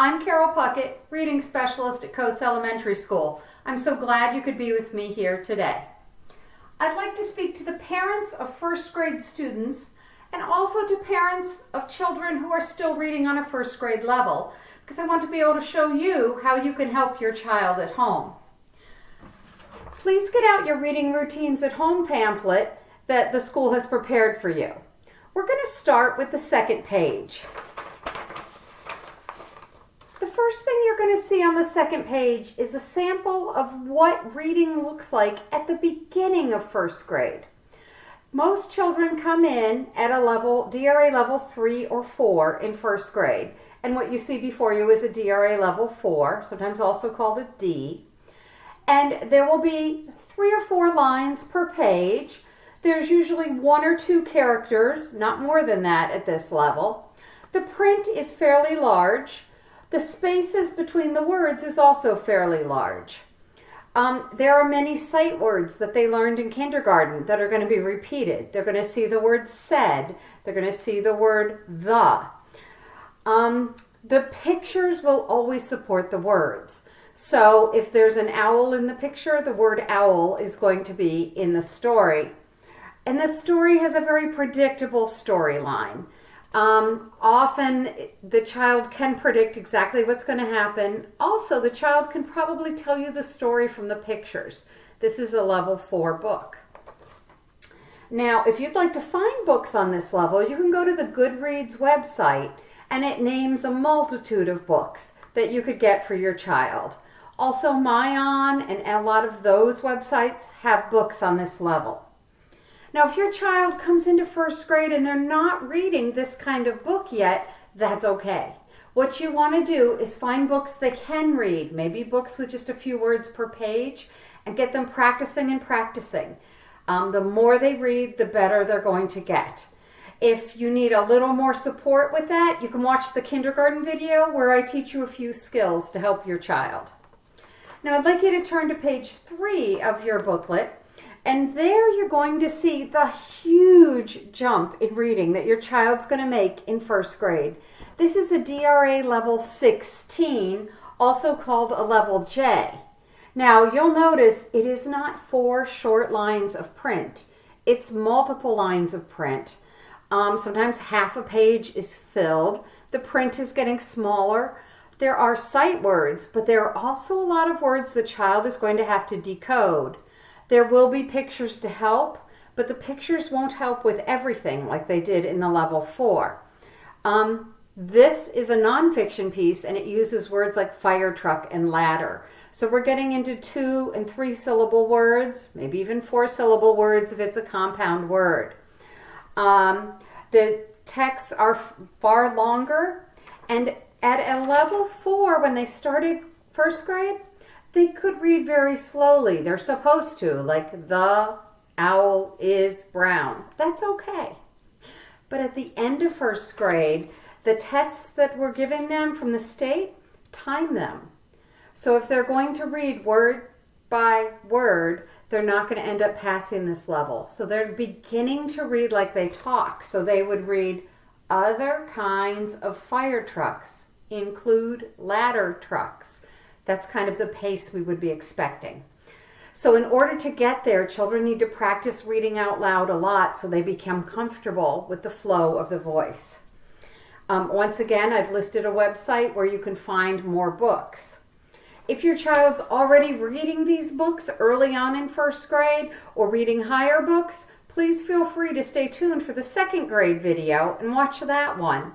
I'm Carole Puckett, reading specialist at Coates Elementary School. I'm so glad you could be with me here today. I'd like to speak to the parents of first grade students and also to parents of children who are still reading on a first grade level, because I want to be able to show you how you can help your child at home. Please get out your reading routines at home pamphlet that the school has prepared for you. We're going to start with the second page. The first thing you're going to see on the second page is a sample of what reading looks like at the beginning of first grade. Most children come in at a level, DRA level 3 or 4 in first grade. And what you see before you is a DRA level 4, sometimes also called a D. And there will be 3 or 4 lines per page. There's usually 1 or 2 characters, not more than that at this level. The print is fairly large. The spaces between the words is also fairly large. There are many sight words that they learned in kindergarten that are going to be repeated. They're going to see the word said. They're going to see the word the. The pictures will always support the words. So if there's an owl in the picture, the word owl is going to be in the story. And the story has a very predictable storyline. Often the child can predict exactly what's going to happen. Also, the child can probably tell you the story from the pictures. This is a level 4 book. Now, if you'd like to find books on this level, you can go to the Goodreads website, and it names a multitude of books that you could get for your child. Also, Myon and a lot of those websites have books on this level. Now, if your child comes into first grade and they're not reading this kind of book yet, that's okay. What you want to do is find books they can read, maybe books with just a few words per page, and get them practicing and practicing. The more they read, the better they're going to get. If you need a little more support with that, you can watch the kindergarten video where I teach you a few skills to help your child. Now, I'd like you to turn to page 3 of your booklet. And there you're going to see the huge jump in reading that your child's going to make in first grade. This is a DRA level 16, also called a level J. Now you'll notice it is not 4 short lines of print. It's multiple lines of print. Sometimes half a page is filled. The print is getting smaller. There are sight words, but there are also a lot of words the child is going to have to decode. There will be pictures to help, but the pictures won't help with everything like they did in the level 4. This is a nonfiction piece, and it uses words like fire truck and ladder. So we're getting into 2 and 3 syllable words, maybe even 4 syllable words if it's a compound word. The texts are far longer, and at a level 4, when they started first grade, they could read very slowly. They're supposed to, like the owl is brown. That's okay. But at the end of first grade, the tests that we're giving them from the state time them. So if they're going to read word by word, they're not going to end up passing this level. So they're beginning to read like they talk. So they would read other kinds of fire trucks, include ladder trucks. That's kind of the pace we would be expecting. So in order to get there, children need to practice reading out loud a lot so they become comfortable with the flow of the voice. Once again, I've listed a website where you can find more books. If your child's already reading these books early on in first grade or reading higher books, please feel free to stay tuned for the second grade video and watch that one.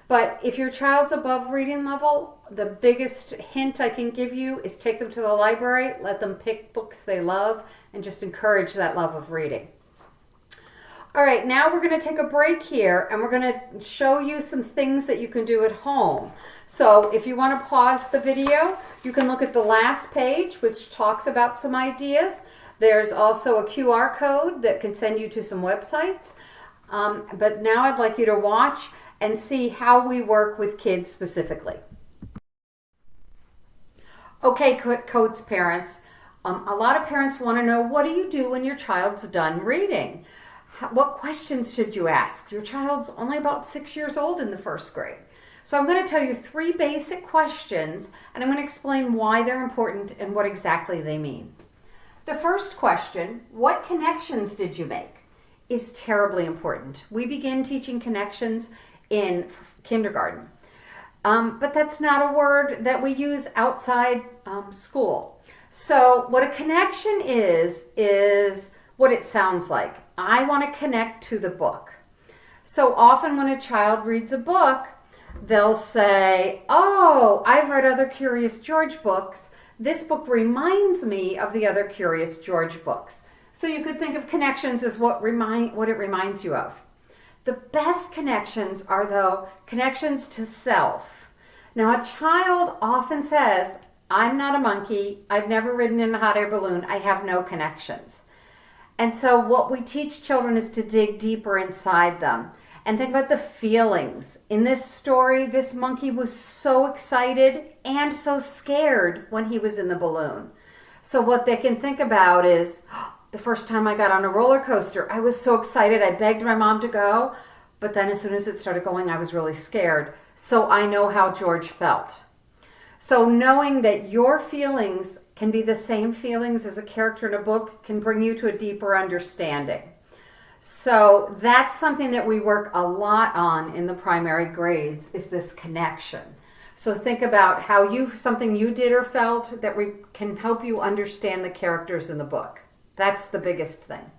But if your child's above reading level, the biggest hint I can give you is take them to the library, let them pick books they love, and just encourage that love of reading. All right, now we're going to take a break here, and we're going to show you some things that you can do at home. So if you want to pause the video, you can look at the last page, which talks about some ideas. There's also a QR code that can send you to some websites. But now I'd like you to watch and see how we work with kids specifically. Okay, Coates parents, a lot of parents want to know, what do you do when your child's done reading? What questions should you ask? Your child's only about 6 years old in the first grade. So I'm going to tell you 3 basic questions, and I'm going to explain why they're important and what exactly they mean. The first question, what connections did you make, is terribly important. We begin teaching connections in kindergarten, but that's not a word that we use outside school. So what a connection is what it sounds like. I want to connect to the book. So often when a child reads a book, they'll say, oh, I've read other Curious George books. This book reminds me of the other Curious George books. So you could think of connections as what it reminds you of. The best connections are, though, connections to self. Now, a child often says, I'm not a monkey. I've never ridden in a hot air balloon. I have no connections. And so what we teach children is to dig deeper inside them and think about the feelings. In this story, this monkey was so excited and so scared when he was in the balloon. So what they can think about is, the first time I got on a roller coaster, I was so excited. I begged my mom to go, but then as soon as it started going, I was really scared. So I know how George felt. So knowing that your feelings can be the same feelings as a character in a book can bring you to a deeper understanding. So that's something that we work a lot on in the primary grades, is this connection. So think about how something you did or felt that can help you understand the characters in the book. That's the biggest thing.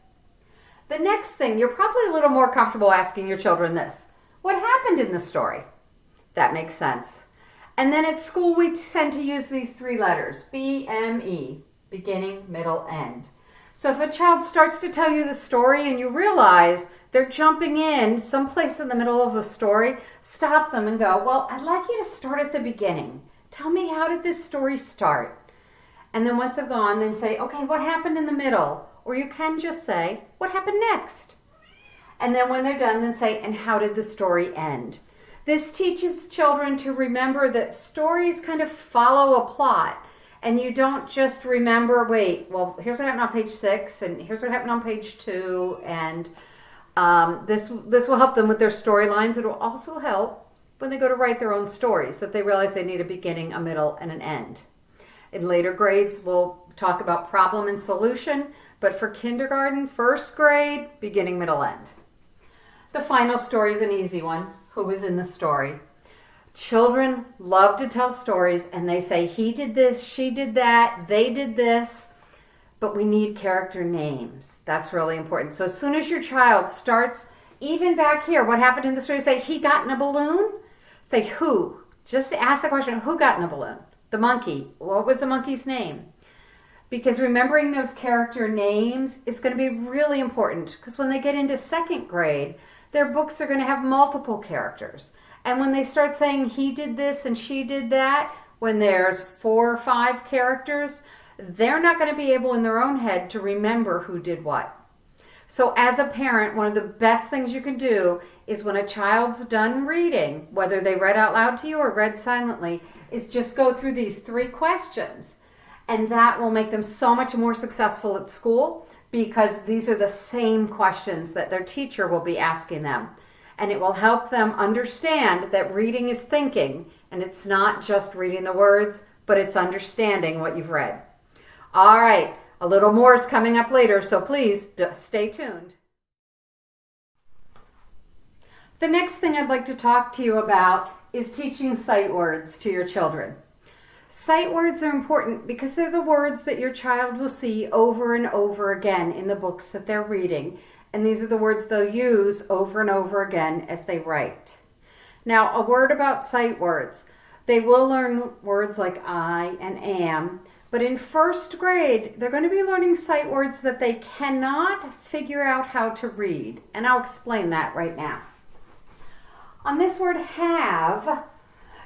The next thing, you're probably a little more comfortable asking your children this. What happened in the story? That makes sense. And then at school, we tend to use these 3 letters, BME, beginning, middle, end. So if a child starts to tell you the story and you realize they're jumping in someplace in the middle of the story, stop them and go, well, I'd like you to start at the beginning. Tell me, how did this story start? And then once they've gone, then say, okay, what happened in the middle? Or you can just say, what happened next? And then when they're done, then say, and how did the story end? This teaches children to remember that stories kind of follow a plot. And you don't just remember, wait, well, here's what happened on page 6, and here's what happened on page 2, and this will help them with their storylines. It will also help when they go to write their own stories, that they realize they need a beginning, a middle, and an end. In later grades, we'll talk about problem and solution, but for kindergarten, first grade, beginning, middle, end. The final story is an easy one. Who was in the story? Children love to tell stories, and they say, he did this, she did that, they did this, but we need character names. That's really important. So as soon as your child starts, even back here, what happened in the story, say, he got in a balloon? Say, who? Just ask the question, who got in a balloon? The monkey. What was the monkey's name? Because remembering those character names is going to be really important, because when they get into second grade, their books are going to have multiple characters. And when they start saying he did this and she did that, when there's 4 or 5 characters, they're not going to be able in their own head to remember who did what. So as a parent, one of the best things you can do is when a child's done reading, whether they read out loud to you or read silently, is just go through these 3 questions. And that will make them so much more successful at school, because these are the same questions that their teacher will be asking them. And it will help them understand that reading is thinking, and it's not just reading the words, but it's understanding what you've read. All right, a little more is coming up later, so please stay tuned. The next thing I'd like to talk to you about is teaching sight words to your children. Sight words are important because they're the words that your child will see over and over again in the books that they're reading. And these are the words they'll use over and over again as they write. Now, a word about sight words. They will learn words like I and am, but in first grade, they're going to be learning sight words that they cannot figure out how to read. And I'll explain that right now. On this word have,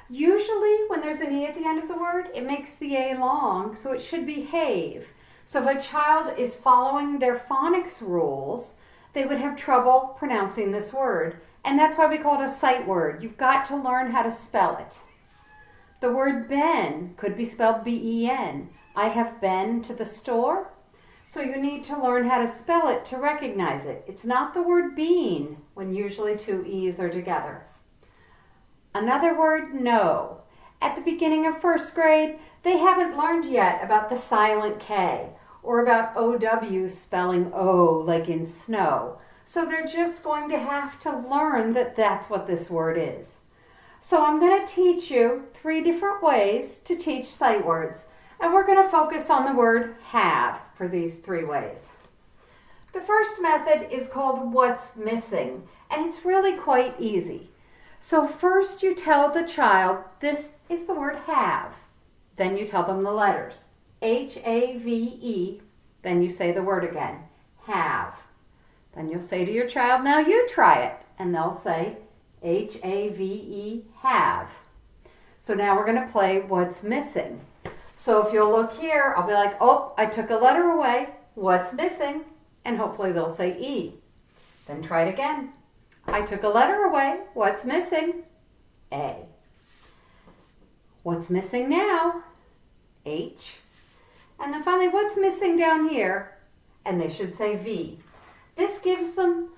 usually when there's an E at the end of the word, it makes the A long, so it should be have. So if a child is following their phonics rules, they would have trouble pronouncing this word. And that's why we call it a sight word. You've got to learn how to spell it. The word been could be spelled B-E-N. I have been to the store. So you need to learn how to spell it to recognize it. It's not the word bean when usually 2 E's are together. Another word, no. At the beginning of first grade, they haven't learned yet about the silent K or about OW spelling O like in snow. So they're just going to have to learn that that's what this word is. So I'm going to teach you 3 different ways to teach sight words. And we're going to focus on the word have for these 3 ways. The first method is called what's missing, and it's really quite easy. So first you tell the child, this is the word have. Then you tell them the letters, H-A-V-E. Then you say the word again, have. Then you'll say to your child, now you try it. And they'll say, H-A-V-E, have. So now we're going to play what's missing. So if you'll look here, I'll be like, oh, I took a letter away. What's missing? And hopefully they'll say E. Then try it again. I took a letter away. What's missing? A. What's missing now? H. And then finally, what's missing down here? And they should say V. This gives them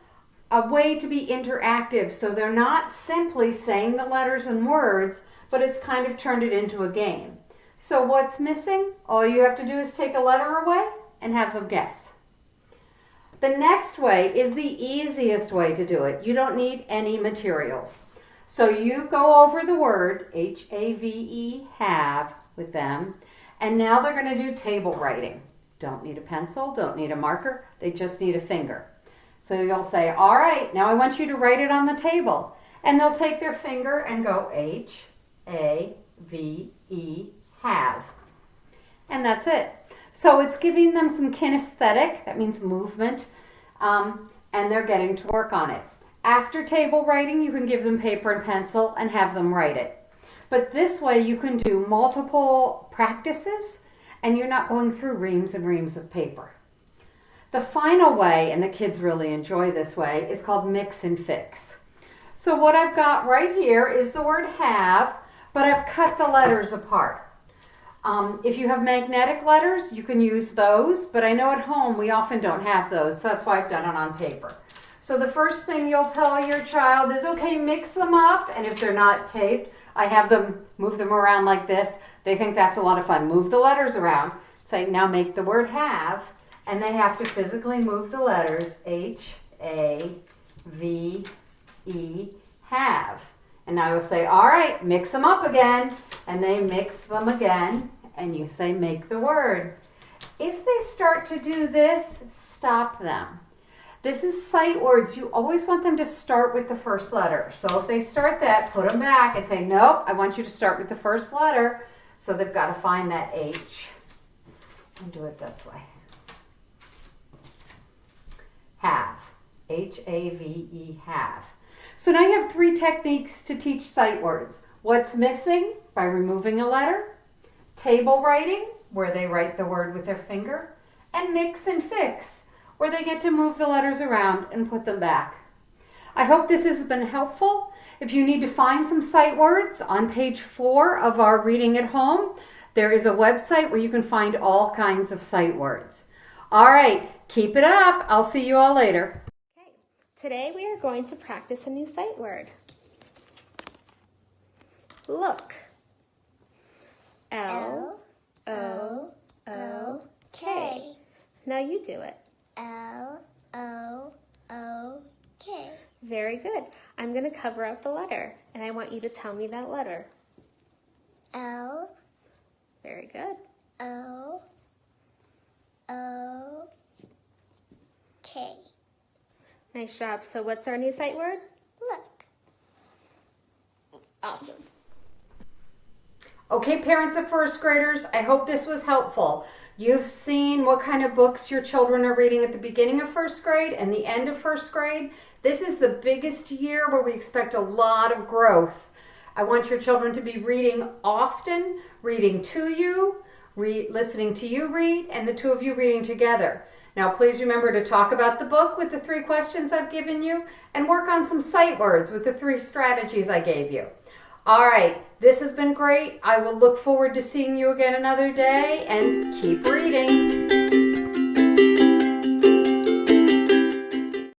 a way to be interactive, so they're not simply saying the letters and words, but it's kind of turned it into a game. So what's missing? All you have to do is take a letter away and have them guess. The next way is the easiest way to do it. You don't need any materials. So you go over the word, H-A-V-E, have, with them, and now they're going to do table writing. Don't need a pencil, don't need a marker, they just need a finger. So you'll say, all right, now I want you to write it on the table. And they'll take their finger and go H-A-V-E, have. And that's it. So it's giving them some kinesthetic, that means movement, and they're getting to work on it. After table writing, you can give them paper and pencil and have them write it. But this way you can do multiple practices and you're not going through reams and reams of paper. The final way, and the kids really enjoy this way, is called mix and fix. So what I've got right here is the word have, but I've cut the letters apart. If you have magnetic letters, you can use those, but I know at home we often don't have those, so that's why I've done it on paper. So the first thing you'll tell your child is, okay, mix them up, and if they're not taped, I have them move them around like this. They think that's a lot of fun. Move the letters around. Say, now make the word have, and they have to physically move the letters, H-A-V-E, have. And now you'll say, all right, mix them up again. And they mix them again, and you say, make the word. If they start to do this, stop them. This is sight words. You always want them to start with the first letter. So if they start that, put them back and say, nope, I want you to start with the first letter. So they've got to find that H and do it this way. Have. H-A-V-E, have. So now you have 3 techniques to teach sight words. What's missing? By removing a letter. Table writing, where they write the word with their finger. And mix and fix, where they get to move the letters around and put them back. I hope this has been helpful. If you need to find some sight words, on page 4 of our Reading at Home, there is a website where you can find all kinds of sight words. All right, keep it up. I'll see you all later. Okay, today we are going to practice a new sight word. Look. L-O-O-K. Now you do it. L-O-O-K. Very good. I'm going to cover up the letter, and I want you to tell me that letter. L. Very good. O-O-K. Nice job. So what's our new sight word? Look. Awesome. Okay, parents of first graders, I hope this was helpful. You've seen what kind of books your children are reading at the beginning of first grade and the end of first grade. This is the biggest year where we expect a lot of growth. I want your children to be reading often, reading to you, listening to you read, and the 2 of you reading together. Now please remember to talk about the book with the 3 questions I've given you and work on some sight words with the 3 strategies I gave you. All right, this has been great. I will look forward to seeing you again another day, and keep reading.